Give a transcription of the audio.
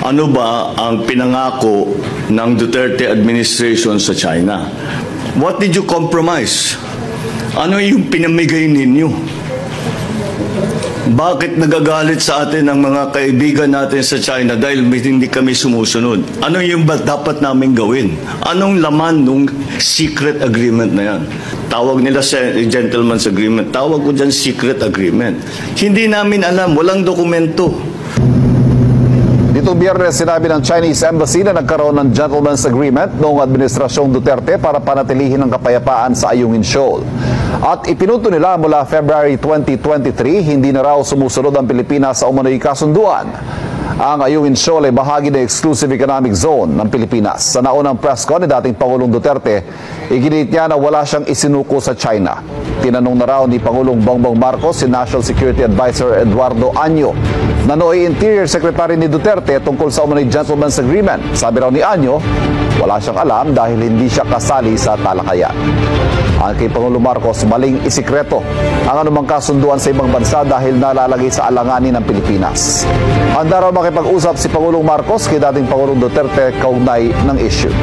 ano ba ang pinangako ng Duterte administration sa China? What did you compromise? Ano yung pinamigay ninyo? Bakit nagagalit sa atin ang mga kaibigan natin sa China dahil hindi kami sumusunod? Ano yung ba dapat namin gawin? Anong laman nung secret agreement na yan? Tawag nila sa gentleman's agreement. Tawag ko dyan secret agreement. Hindi namin alam. Walang dokumento. Nitong Biyernes, sinabi ng Chinese Embassy na nagkaroon ng gentleman's agreement noong administrasyong Duterte para panatilihin ang kapayapaan sa Ayungin Shoal. At ipinunto nila mula February 2023, hindi na raw sumusunod ang Pilipinas sa umano'y kasunduan. Ang Ayungin Shoal ay bahagi ng Exclusive Economic Zone ng Pilipinas. Sa naunang press con ni dating Pangulong Duterte, iginit niya na wala siyang isinuko sa China. Tinanong na raw ni Pangulong Bongbong Marcos si National Security Advisor Eduardo Año na nooy Interior Secretary ni Duterte tungkol sa umano'y gentleman's agreement. Sabi raw ni Año, wala siyang alam dahil hindi siya kasali sa talakayan. Ang kay Pangulong Marcos, maling isikreto ang anumang kasunduan sa ibang bansa dahil nalalagay sa alanganin ng Pilipinas. Handa raw makipag-usap si Pangulong Marcos kay dating Pangulong Duterte kaugnay ng issue.